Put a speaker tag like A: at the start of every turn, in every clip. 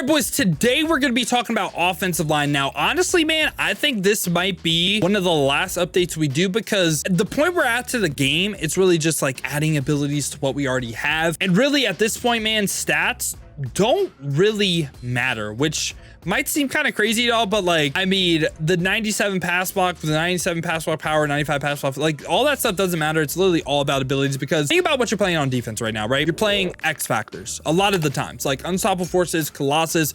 A: right, boys, today we're going to be talking about offensive line. Now, honestly, man, I think this might be one of the last updates we do because the point we're at to the game, it's really just like adding abilities to what we already have. And really at this point, man, stats don't really matter, which might seem kind of crazy at all, but like, I mean, the 97 pass block, the 97 pass block power, 95 pass block, like all that stuff doesn't matter. It's literally all about abilities because think about what you're playing on defense right now, right? You're playing X factors a lot of the times, like unstoppable forces, Colossus.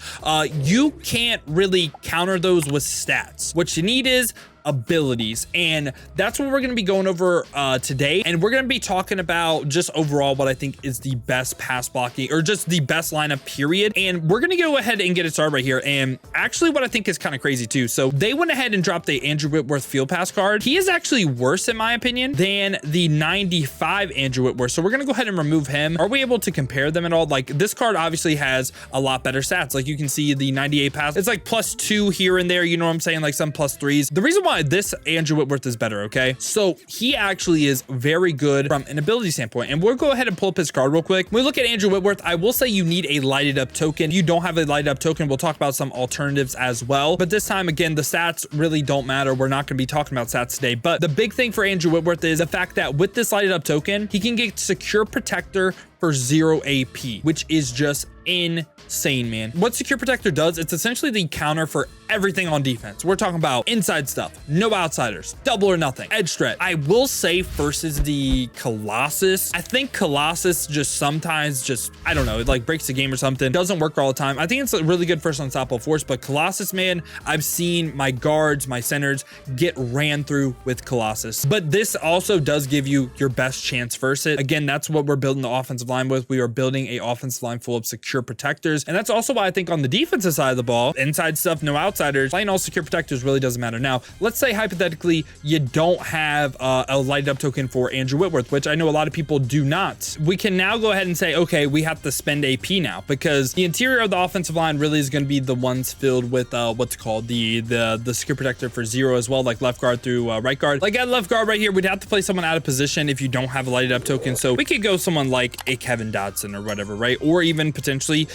A: You can't really counter those with stats. What you need is abilities, and that's what we're going to be going over today. And we're going to be talking about just overall what I think is the best pass blocking or just the best lineup period. And we're going to go ahead and get it started right here. And actually what I think is kind of crazy too, so they went ahead and dropped the Andrew Whitworth field pass card. He is actually worse in my opinion than the 95 Andrew Whitworth, so we're going to go ahead and remove him. Are we able to compare them at all? Like, this card obviously has a lot better stats. Like, you can see the 98 pass, it's like +2 here and there, you know what I'm saying, like some +3s. The reason why this Andrew Whitworth is better, okay, so he actually is very good from an ability standpoint. And we'll go ahead and pull up his card real quick. When we look at Andrew Whitworth, I will say you need a lighted up token. If you don't have a lighted up token, we'll talk about some alternatives as well, but this time again, the stats really don't matter. We're not going to be talking about stats today, but the big thing for Andrew Whitworth is the fact that with this lighted up token, he can get secure protector for 0 AP, which is just insane, man. What Secure Protector does, it's essentially the counter for everything on defense. We're talking about inside stuff, no outsiders, double or nothing, edge threat. I will say first is the Colossus. I think Colossus just sometimes just, I don't know, it like breaks the game or something. Doesn't work all the time. I think it's a really good first unstoppable force, but Colossus, man, I've seen my guards, my centers get ran through with Colossus. But this also does give you your best chance versus it. Again, that's what we're building the offensive line with. We are building a offensive line full of secure protectors. And that's also why I think on the defensive side of the ball, inside stuff, no outsiders, playing all secure protectors really doesn't matter. Now, let's say hypothetically, you don't have a lighted up token for Andrew Whitworth, which I know a lot of people do not. We can now go ahead and say, okay, we have to spend AP now because the interior of the offensive line really is going to be the ones filled with what's called the secure protector for 0 as well, like left guard through right guard. Like at left guard right here, we'd have to play someone out of position if you don't have a lighted up token. So we could go someone like a Kevin Dodson or whatever, right? Or even potentially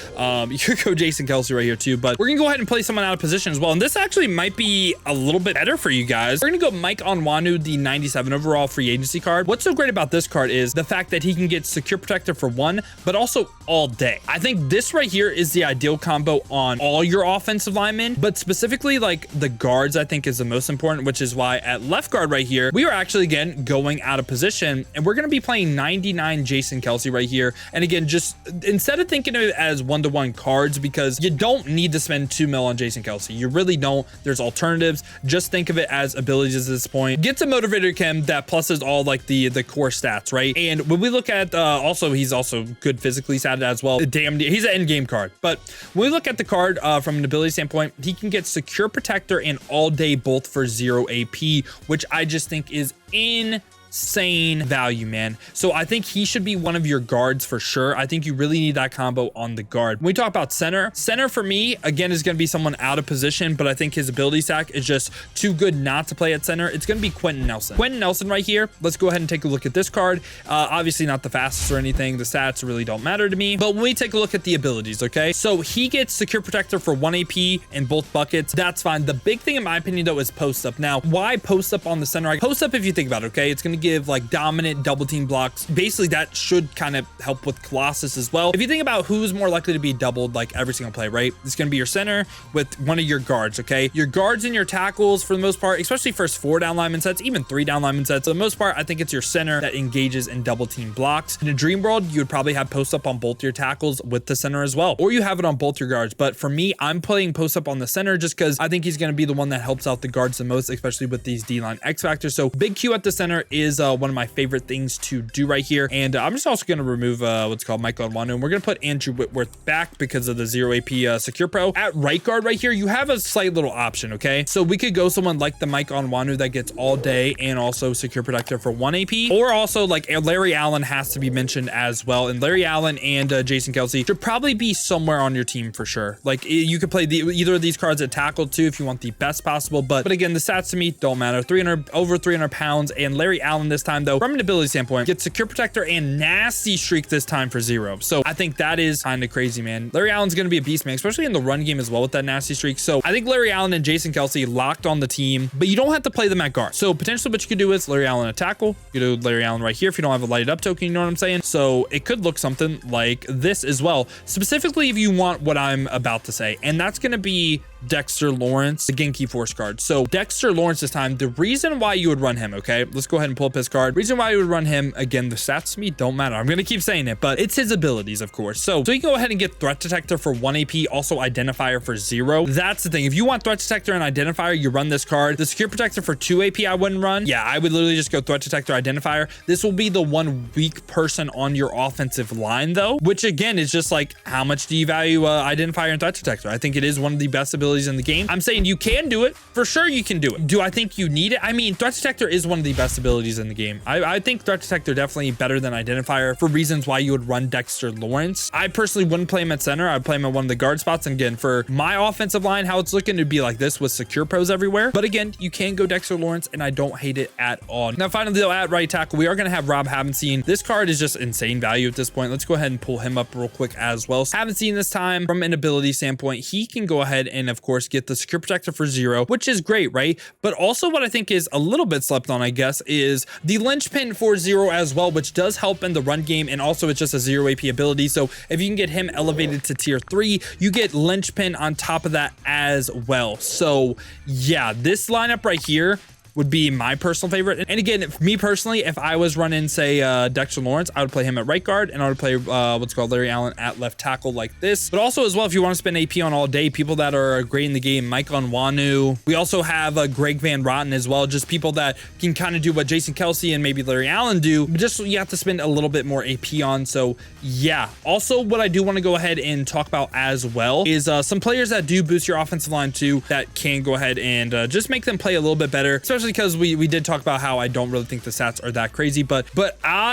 A: you could go Jason Kelsey right here too, but we're gonna go ahead and play someone out of position as well. And this actually might be a little bit better for you guys. We're gonna go Mike Onwenu, the 97 overall free agency card. What's so great about this card is the fact that he can get secure protector for 1, but also all day. I think this right here is the ideal combo on all your offensive linemen, but specifically like the guards, I think is the most important, which is why at left guard right here, we are actually again going out of position and we're gonna be playing 99 Jason Kelsey right here. And again, just instead of thinking of it as one-to-one cards, because you don't need to spend 2 mil on Jason Kelsey, you really don't. There's alternatives. Just think of it as abilities at this point. Gets a motivator chem that pluses all like the core stats, right? And when we look at also, he's also good physically statted as well. Damn, he's an end game card. But when we look at the card from an ability standpoint, he can get secure protector and all day both for 0 AP, which I just think is insane value, man. So I think he should be one of your guards for sure. I think you really need that combo on the guard. When we talk about center for me, again, is going to be someone out of position, but I think his ability stack is just too good not to play at center. It's going to be Quentin Nelson. Quentin Nelson right here. Let's go ahead and take a look at this card. Obviously not the fastest or anything. The stats really don't matter to me, but when we take a look at the abilities, okay, so he gets secure protector for 1 AP in both buckets. That's fine. The big thing in my opinion though is post up. Now, why post up on the center? Post up, if you think about it, okay, it's going to give like dominant double team blocks. Basically that should kind of help with Colossus as well. If you think about who's more likely to be doubled like every single play, right, it's going to be your center with one of your guards. Okay, your guards and your tackles for the most part, especially first 4 down lineman sets, even 3 down lineman sets, for the most part I think it's your center that engages in double team blocks. In a dream world you would probably have post up on both your tackles with the center as well, or you have it on both your guards. But for me, I'm playing post up on the center just because I think he's going to be the one that helps out the guards the most, especially with these D-line X factors. So big Q at the center is one of my favorite things to do right here. And I'm just also going to remove what's called Michael Onwenu, and we're going to put Andrew Whitworth back because of the 0 AP secure pro. At right guard right here, you have a slight little option, okay? So we could go someone like the Mike Onwenu that gets all day and also secure protector for 1 AP, or also like Larry Allen has to be mentioned as well. And Larry Allen and Jason Kelsey should probably be somewhere on your team for sure. Like you could play either of these cards at tackle too if you want the best possible, but again, the stats to me don't matter. 300 over 300 pounds, and Larry Allen Allen this time, though, from an ability standpoint, gets Secure Protector and Nasty Streak this time for 0. So I think that is kind of crazy, man. Larry Allen's going to be a beast, man, especially in the run game as well with that Nasty Streak. So I think Larry Allen and Jason Kelce locked on the team, but you don't have to play them at guard. So potentially what you could do is Larry Allen at tackle. You do Larry Allen right here if you don't have a lighted up token, you know what I'm saying? So it could look something like this as well, specifically if you want what I'm about to say, and that's going to be Dexter Lawrence, the Genki Force card. So Dexter Lawrence this time, the reason why you would run him, okay, let's go ahead and pull up his card. Reason why you would run him, again, the stats to me don't matter. I'm going to keep saying it, but it's his abilities, of course. So you can go ahead and get Threat Detector for 1 AP, also Identifier for 0. That's the thing. If you want Threat Detector and Identifier, you run this card. The Secure Protector for 2 AP, I wouldn't run. Yeah, I would literally just go Threat Detector, Identifier. This will be the one weak person on your offensive line, though, which again is just like, how much do you value Identifier and Threat Detector? I think it is one of the best abilities in the game. I'm saying you can do it. For sure you can do it. Do I think you need it? I mean, Threat Detector is one of the best abilities in the game. I think Threat Detector definitely better than Identifier for reasons why you would run Dexter Lawrence. I personally wouldn't play him at center. I'd play him at one of the guard spots. And again, for my offensive line, how it's looking to be like this with secure pros everywhere. But again, you can go Dexter Lawrence and I don't hate it at all. Now, finally, though, at right tackle, we are going to have Rob Havenstein. This card is just insane value at this point. Let's go ahead and pull him up real quick as well. So Havenstein this time, from an ability standpoint, he can go ahead and, of course, get the Secure Protector for 0, which is great, right? But also what I think is a little bit slept on, I guess, is the Linchpin for 0 as well, which does help in the run game. And also it's just a 0 AP ability. So if you can get him elevated to tier 3, you get Linchpin on top of that as well. So yeah, this lineup right here would be my personal favorite. And again, me personally, if I was running, say, Dexter Lawrence, I would play him at right guard and I would play what's called Larry Allen at left tackle like this. But also as well, if you want to spend AP on all day, people that are great in the game, Mike Onwenu. We also have Greg Van Roten as well, just people that can kind of do what Jason Kelce and maybe Larry Allen do, but just you have to spend a little bit more AP on. So yeah. Also, what I do want to go ahead and talk about as well is some players that do boost your offensive line too, that can go ahead and just make them play a little bit better, especially because we did talk about how I don't really think the stats are that crazy, but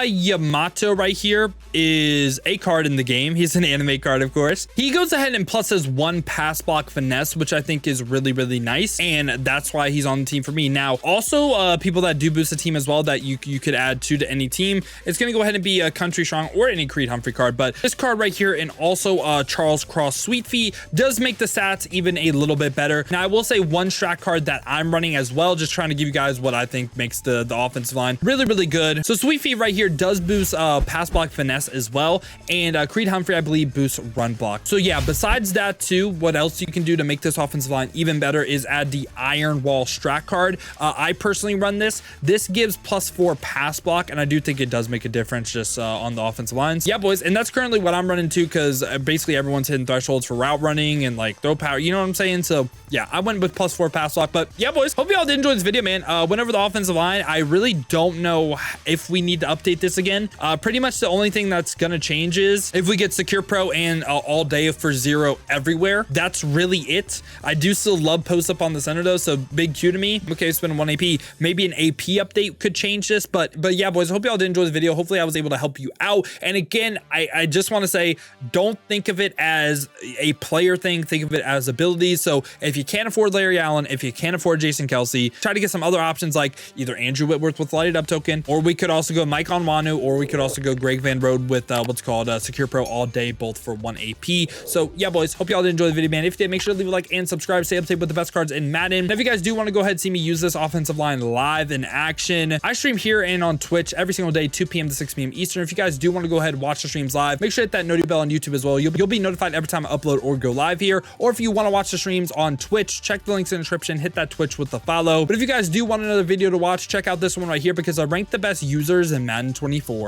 A: Yamato right here is a card in the game. He's an anime card, of course. He goes ahead and pluses 1 pass block finesse, which I think is really, really nice, and that's why he's on the team for me. Now, also people that do boost the team as well that you could add to any team, it's going to go ahead and be a Country Strong or any Creed Humphrey card, but this card right here and also Charles Cross Sweet Feet does make the stats even a little bit better. Now, I will say one strat card that I'm running as well, just trying to give you guys what I think makes the offensive line really, really good. So Sweet Feet right here does boost pass block finesse as well, and Creed Humphrey, I believe, boosts run block. So yeah, besides that too, what else you can do to make this offensive line even better is add the Iron Wall strat card. I personally run this. This gives +4 pass block, and I do think it does make a difference just on the offensive lines. Yeah, boys, and that's currently what I'm running too, because basically everyone's hitting thresholds for route running and like throw power, you know what I'm saying? So yeah, I went with +4 pass block. But yeah, boys, hope y'all did enjoy this video, man. Whenever the offensive line, I really don't know if we need to update this again. Pretty much the only thing that's gonna change is if we get Secure Pro and all day for 0 everywhere. That's really it. I do still love post up on the center though, so big Q to me. Okay, spending 1 AP. Maybe an AP update could change this, but yeah, boys, I hope y'all did enjoy the video. Hopefully I was able to help you out. And again, I just want to say, don't think of it as a player thing. Think of it as abilities. So if you can't afford Larry Allen, if you can't afford Jason Kelce, try to get some other options like either Andrew Whitworth with lighted up token, or we could also go Mike Onwenu, or we could also go Greg Van Roten with what's called Secure Pro all day, both for 1 AP. So yeah, boys, hope y'all did enjoy the video, man. If you did, make sure to leave a like and subscribe. Stay up to date with the best cards in Madden. And if you guys do want to go ahead and see me use this offensive line live in action, I stream here and on Twitch every single day, 2 p.m. to 6 p.m. Eastern. If you guys do want to go ahead and watch the streams live, make sure to hit that notification bell on YouTube as well. You'll be notified every time I upload or go live here. Or if you want to watch the streams on Twitch, check the links in the description, hit that Twitch with the follow. But if you guys do want another video to watch, check out this one right here, because I ranked the best users in Madden 24.